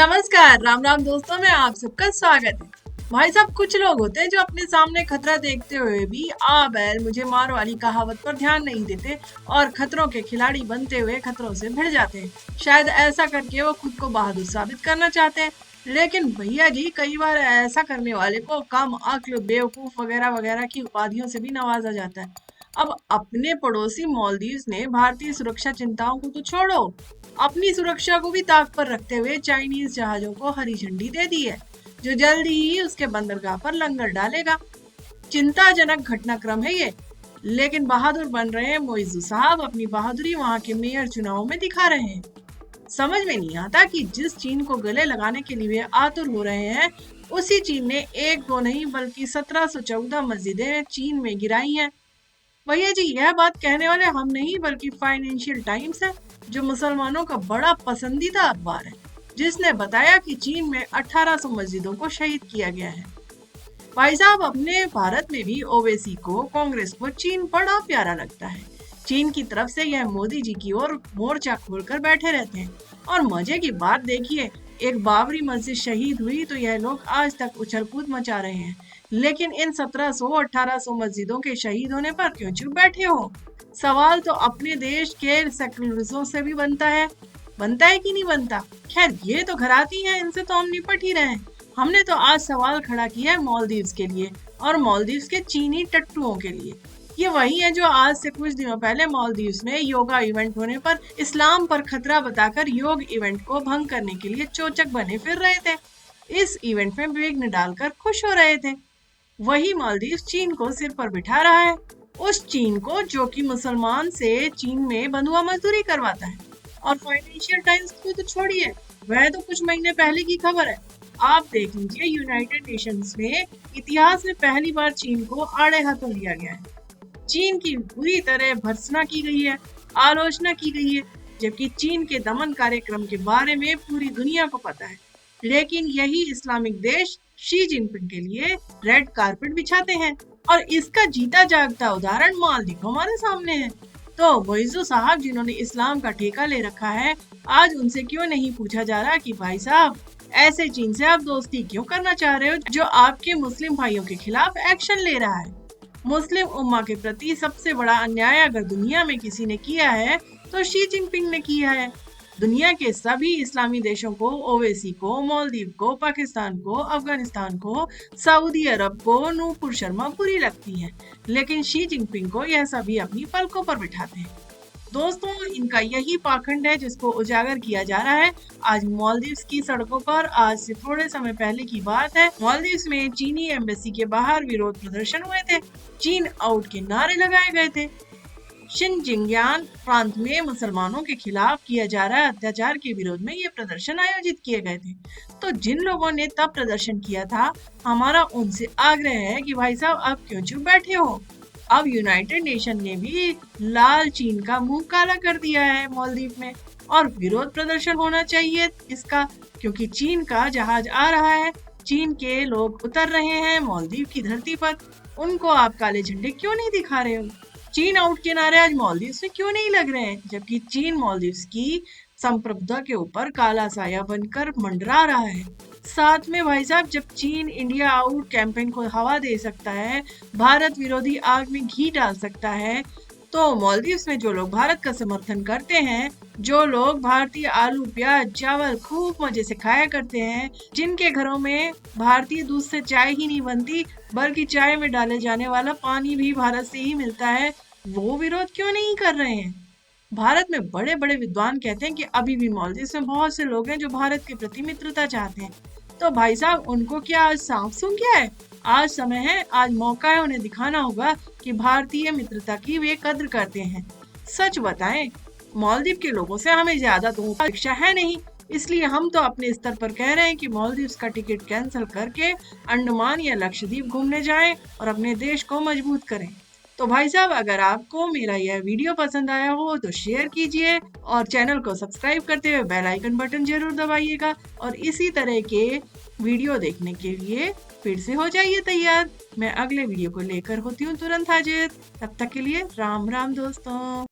नमस्कार, राम राम दोस्तों में आप सबका स्वागत है। भाई साहब, कुछ लोग होते हैं जो अपने सामने खतरा देखते हुए भी आ बैल मुझे मार वाली कहावत पर ध्यान नहीं देते और खतरों के खिलाड़ी बनते हुए खतरों से भिड़ जाते हैं। शायद ऐसा करके वो खुद को बहादुर साबित करना चाहते हैं। लेकिन भैया जी, कई बार ऐसा करने वाले को कम अक्ल, बेवकूफ वगैरह वगैरह की उपाधियों से भी नवाजा जाता है। अब अपने पड़ोसी मालदीव्स ने भारतीय सुरक्षा चिंताओं को तो छोड़ो, अपनी सुरक्षा को भी ताक पर रखते हुए चाइनीज जहाजों को हरी झंडी दे दी है, जो जल्दी ही उसके बंदरगाह पर लंगर डालेगा। चिंताजनक घटनाक्रम है ये। लेकिन बहादुर बन रहे मोइजू साहब अपनी बहादुरी वहां के मेयर चुनाव में दिखा रहे हैं। समझ में नहीं आता कि जिस चीन को गले लगाने के लिए वे आतुर हो रहे हैं, उसी चीन ने एक दो नहीं बल्कि 1714 मस्जिदें चीन में गिराई हैं। भैया जी, यह बात कहने वाले हम नहीं बल्कि फाइनेंशियल टाइम्स है, जो मुसलमानों का बड़ा पसंदीदा अखबार है, जिसने बताया कि चीन में 1800 मस्जिदों को शहीद किया गया है। भाई साहब, अपने भारत में भी ओवैसी को, कांग्रेस को चीन बड़ा प्यारा लगता है। चीन की तरफ से यह मोदी जी की ओर मोर्चा खोलकर बैठे रहते हैं। और मजे की बात देखिए, एक बाबरी मस्जिद शहीद हुई तो यह लोग आज तक उछल कूद मचा रहे हैं। लेकिन इन 1700-1800 मस्जिदों के शहीद होने पर क्यों चुप बैठे हो? सवाल तो अपने देश के सेक्युलरिज्म से भी बनता है कि नहीं बनता? खैर, ये तो घराती हैं, इनसे तो हम निपट ही रहे हैं। हमने तो आज सवाल खड़ा किया है मालदीव्स के लिए और मालदीव्स के चीनी टट्टुओं के लिए। ये वही है जो आज से कुछ दिनों पहले मालदीव्स में योगा इवेंट होने पर इस्लाम पर खतरा बताकर योग इवेंट को भंग करने के लिए चोचक बने फिर रहे थे। इस इवेंट में विघ्न डालकर खुश हो रहे थे। वही मालदीव्स चीन को सिर पर बिठा रहा है, उस चीन को जो कि मुसलमान से चीन में बंधुआ मजदूरी करवाता है। और फाइनेंशियल टाइम्स को तो छोड़िए, वह तो कुछ महीने पहले की खबर है। आप देख लीजिए, यूनाइटेड नेशंस में इतिहास में पहली बार चीन को आड़े हाथों लिया गया है। चीन की बुरी तरह भर्त्सना की गई है, आलोचना की गई है, जबकि चीन के दमन कार्यक्रम के बारे में पूरी दुनिया को पता है। लेकिन यही इस्लामिक देश शी जिनपिंग के लिए रेड कारपेट बिछाते हैं और इसका जीता जागता उदाहरण मालदीव हमारे सामने है। तो मोइजू साहब, जिन्होंने इस्लाम का ठेका ले रखा है, आज उनसे क्यों नहीं पूछा जा रहा कि भाई साहब, ऐसे चीन से आप दोस्ती क्यों करना चाह रहे हो जो आपके मुस्लिम भाइयों के खिलाफ एक्शन ले रहा है? मुस्लिम उम्मा के प्रति सबसे बड़ा अन्याय अगर दुनिया में किसी ने किया है तो शी जिनपिंग ने किया है। दुनिया के सभी इस्लामी देशों को, ओवैसी को, मालदीव को, पाकिस्तान को, अफगानिस्तान को, सऊदी अरब को नूपुर शर्मा बुरी लगती है, लेकिन शी जिनपिंग को यह सभी अपनी पलकों पर बिठाते हैं। दोस्तों, इनका यही पाखंड है जिसको उजागर किया जा रहा है। आज मालदीव्स की सड़कों पर, आज से थोड़े समय पहले की बात है, मालदीव्स में चीनी एम्बेसी के बाहर विरोध प्रदर्शन हुए थे। चीन आउट के नारे लगाए गए थे। शिनजियांग प्रांत में मुसलमानों के खिलाफ किया जा रहा अत्याचार के विरोध में ये प्रदर्शन आयोजित किए गए थे। तो जिन लोगों ने तब प्रदर्शन किया था, हमारा उनसे आग्रह है कि भाई साहब, आप क्यों चुप बैठे हो? अब यूनाइटेड नेशन ने भी लाल चीन का मुंह काला कर दिया है मालदीव में, और विरोध प्रदर्शन होना चाहिए इसका, क्योंकि चीन का जहाज आ रहा है, चीन के लोग उतर रहे हैं मालदीव की धरती पर। उनको आप काले झंडे क्यों नहीं दिखा रहे हो? चीन आउट के नारे आज मालदीव में क्यों नहीं लग रहे हैं, जबकि चीन मालदीव की संप्रभुता के ऊपर काला साया बनकर मंडरा रहा है। साथ में भाई साहब, जब चीन इंडिया आउट कैंपेन को हवा दे सकता है, भारत विरोधी आग में घी डाल सकता है, तो मालदीव्स में जो लोग भारत का समर्थन करते हैं, जो लोग भारतीय आलू, प्याज, चावल खूब मजे से खाया करते हैं, जिनके घरों में भारतीय दूध से चाय ही नहीं बनती बल्कि चाय में डाले जाने वाला पानी भी भारत से ही मिलता है, वो विरोध क्यों नहीं कर रहे हैं? भारत में बड़े बड़े विद्वान कहते हैं कि अभी भी मालदीव्स में बहुत से लोग हैं जो भारत के प्रति मित्रता चाहते हैं। तो भाई साहब, उनको क्या आज सांप सूंघ गया है? आज समय है, आज मौका है, उन्हें दिखाना होगा कि भारतीय मित्रता की वे कद्र करते हैं। सच बताएं, मालदीव के लोगों से हमें ज्यादा तो अपेक्षा है नहीं, इसलिए हम तो अपने स्तर पर कह रहे हैं कि मालदीव्स का टिकट कैंसिल करके अंडमान या लक्षद्वीप घूमने जाएं और अपने देश को मजबूत करें। तो भाई साहब, अगर आपको मेरा यह वीडियो पसंद आया हो तो शेयर कीजिए और चैनल को सब्सक्राइब करते हुए बेल आइकन बटन जरूर दबाइएगा। और इसी तरह के वीडियो देखने के लिए फिर से हो जाइए तैयार। मैं अगले वीडियो को लेकर होती हूँ तुरंत हाजिर। तब तक के लिए राम राम दोस्तों।